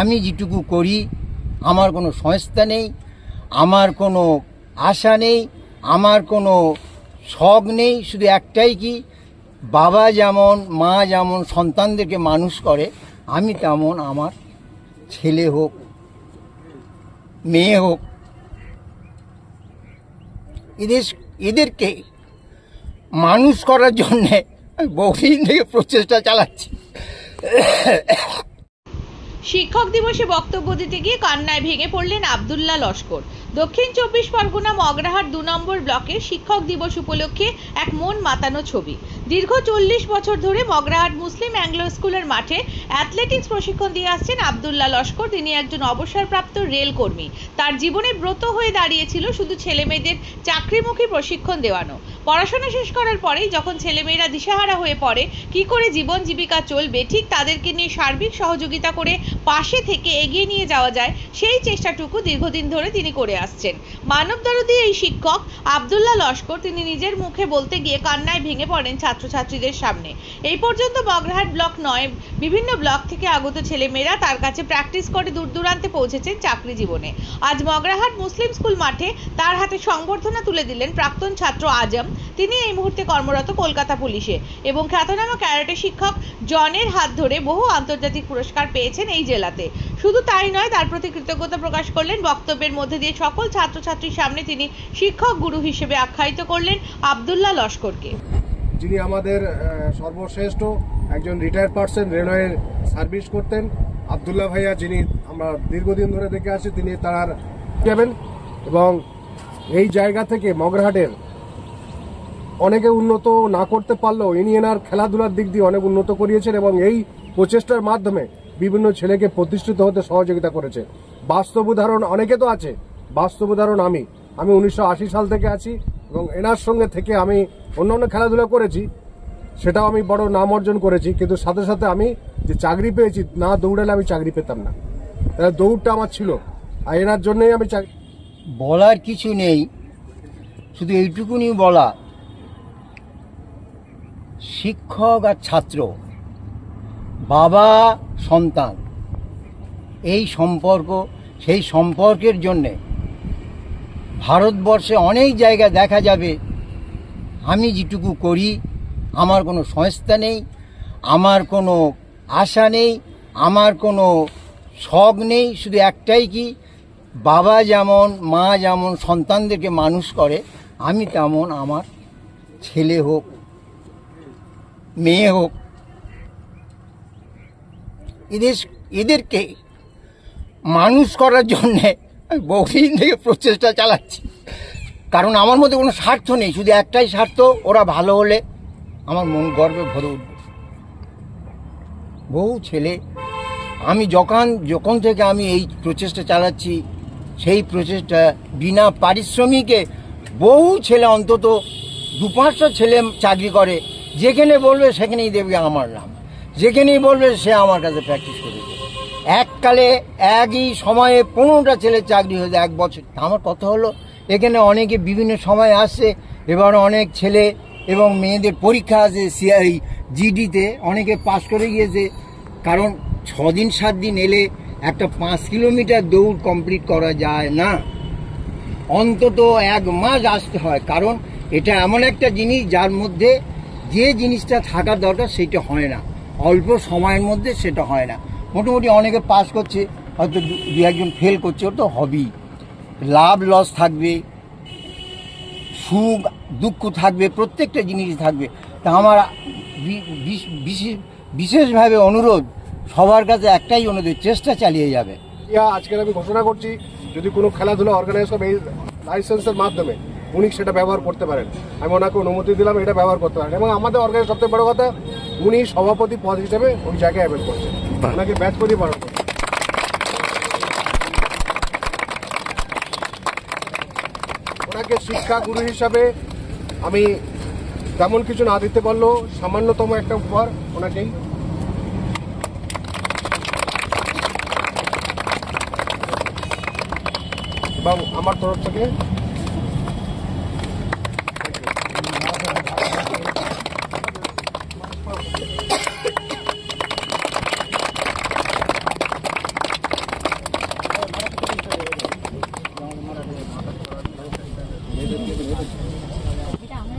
আমি যেটুকু করি আমার কোনো সংস্থা নেই, আমার কোনো আশা নেই, আমার কোনো শখ নেই। শুধু একটাই কি, বাবা যেমন মা যেমন সন্তানদেরকে মানুষ করে, আমি তেমন আমার ছেলে হোক মেয়ে হোক এদেরকে মানুষ করার জন্যে আমি বহুদিন থেকে প্রচেষ্টা চালাচ্ছি। শিক্ষক দিবসে বক্তব্য দিতে গিয়ে কান্নায় ভেঙে পড়লেন আব্দুল্লাহ লস্কর। দক্ষিণ 24 পরগনা মগরাহাট 2 নম্বর ব্লকে শিক্ষক দিবস উপলক্ষে এক মন মাতানো ছবি। দীর্ঘ 40 বছর ধরে মগরাহাট মুসলিম অ্যাংলো স্কুলের মাঠে অ্যাথলেটিক্স প্রশিক্ষণ দিয়ে আসছেন আব্দুল্লাহ লস্কর। তিনি একজন অবসরপ্রাপ্ত রেল কর্মী। তার জীবনে ব্রত হয়ে দাঁড়িয়েছিল শুধু ছেলেমেয়েদের চাকরিমুখী প্রশিক্ষণ দেওয়ানো। পড়াশোনা শেষ করার পরেই যখন ছেলেমেয়েরা দিশাহারা হয়ে পড়ে কি করে জীবন জীবিকা চলবে, ঠিক তাদেরকে নিয়ে সার্বিক সহযোগিতা করে পাশে থেকে এগিয়ে নিয়ে যাওয়া যায়, সেই চেষ্টাটুকু দীর্ঘদিন ধরে তিনি করে আসছেন। মানবদরদী এই শিক্ষক আব্দুল্লাহ লস্কর তিনি নিজের মুখে বলতে গিয়ে কান্নায় ভেঙে পড়েন ছাত্রছাত্রীদের সামনে। এই পর্যন্ত মগরাহাট ব্লক নয়, বিভিন্ন ব্লক থেকে আগত ছেলেমেয়েরা তার কাছে প্র্যাকটিস করে দূর দূরান্তে পৌঁছেছেন চাকরি জীবনে। আজ মগরাহাট মুসলিম স্কুল মাঠে তার হাতে সংবর্ধনা তুলে দিলেন প্রাক্তন ছাত্র আজম। তিনি এই মুহূর্তে কর্মরত কলকাতা পুলিশে এবং খ্যাতনামা ক্যারাটে শিক্ষক জনের হাত ধরে বহু আন্তর্জাতিক পুরস্কার পেয়েছেন এই জেলাতে। শুধু তাই নয়, তার প্রতি কৃতজ্ঞতা প্রকাশ করলেন। বক্তব্যের মধ্যে দিয়ে সকল ছাত্রছাত্রীর সামনে তিনি শিক্ষক গুরু হিসেবে আখ্যায়িত করলেন আব্দুল্লাহ লস্করকে, যিনি আমাদের সর্বশ্রেষ্ঠ একজন রিটায়ার্ড পার্সন, রেলওয়ের সার্ভিস করতেন। আব্দুল্লাহ ভাইয়া, যিনি আমরা দীর্ঘদিন ধরে দেখে আসছি, তিনি তার যাবেন এবং এই জায়গা থেকে মগরাহাটের অনেকে উন্নত না করতে পারলেও ইনি এনার খেলাধুলার দিক দিয়ে অনেক উন্নত করিয়েছেন এবং এই প্রচেষ্টার মাধ্যমে বিভিন্ন ছেলেকে প্রতিষ্ঠিত হতে সহযোগিতা করেছে। বাস্তব উদাহরণ অনেকে তো আছে, বাস্তব উদাহরণ আমি 1980 সাল থেকে আছি এবং এনার সঙ্গে থেকে আমি অন্যান্য খেলাধুলা করেছি, সেটাও আমি বড় নাম অর্জন করেছি। কিন্তু সাথে সাথে আমি যে চাকরি পেয়েছি, না দৌড়ালে আমি চাকরি পেতাম না, তাহলে দৌড়টা আমার ছিল, আর এনার জন্যই আমি চাকরি। বলার কিছু নেই, শুধু এইটুকুনি বলা, শিক্ষক আর ছাত্র, বাবা সন্তান, এই সম্পর্ক, সেই সম্পর্কের জন্যে ভারতবর্ষে অনেক জায়গায় দেখা যাবে আমি যেটুকু করি আমার কোনো সংস্থা নেই, আমার কোনো আশা নেই, আমার কোনো শখ নেই। শুধু একটাই কি, বাবা যেমন মা যেমন সন্তানদেরকে মানুষ করে, আমি তেমন আমার ছেলে হোক মেয়ে হোক এদেরকে মানুষ করার জন্যে আমি বহুদিন থেকে প্রচেষ্টা চালাচ্ছি। কারণ আমার মধ্যে কোনো স্বার্থ নেই, শুধু একটাই স্বার্থ, ওরা ভালো হলে আমার মন গর্বে ভরে উঠবে। বহু ছেলে, আমি যখন থেকে আমি এই প্রচেষ্টা চালাচ্ছি, সেই প্রচেষ্টা বিনা পারিশ্রমিকে বহু ছেলে, অন্তত 200-500 ছেলে চাকরি করে। যেখানে বলবে সেখানেই দেবে আমার নাম, যেখানেই বলবে সে আমার কাছে প্র্যাকটিস করে। এককালে একই সময়ে 15টা ছেলে চাকরি হয়ে যায় 1 বছর। আমার কথা হলো, এখানে অনেকে বিভিন্ন সময় আসছে, এবার অনেক ছেলে এবং মেয়েদের পরীক্ষা আছে সিআই জিডিতে, অনেকে পাস করে গিয়েছে। কারণ 6 দিন 7 দিন এলে একটা 5 কিলোমিটার দৌড় কমপ্লিট করা যায় না, অন্তত 1 মাস আসতে হয়। কারণ এটা এমন একটা জিনিস যার মধ্যে যে জিনিসটা থাকার দরকার সেটা হয় না, অল্প সময়ের মধ্যে সেটা হয় না। মোটামুটি অনেকে পাস করছে, হয়তো 2-1জন ফেল করছে, ওর তো হবেই। লাভ লস থাকবে, সুখ দুঃখ থাকবে, প্রত্যেকটা জিনিস থাকবে। তা আমার বিশেষভাবে অনুরোধ, সবার কাছে একটাই অনুরোধ, চেষ্টা চালিয়ে যাবে। আজকে আমি ঘোষণা করছি, যদি কোনো খেলাধুলা অর্গানাইজ হবে এই লাইসেন্সের মাধ্যমে, উনি সেটা ব্যবহার করতে পারেন। আমি ওনাকে অনুমতি দিলাম, এটা ব্যবহার করতে পারেন। এবং আমাদের অর্গানাইজ সবথেকে বড় কথা, উনি সভাপতি পদ হিসেবে ওই জায়গায় অ্যাভেল করছেন, ওনাকে ব্যাচ করে বাড়ানো। ওনাকে শিক্ষা গুরু হিসাবে আমি তেমন কিছু না দিতে পারলেও সামান্যতম একটা উপহার ওনাকেই। এবং আমার তরফ থেকে এটা আমরা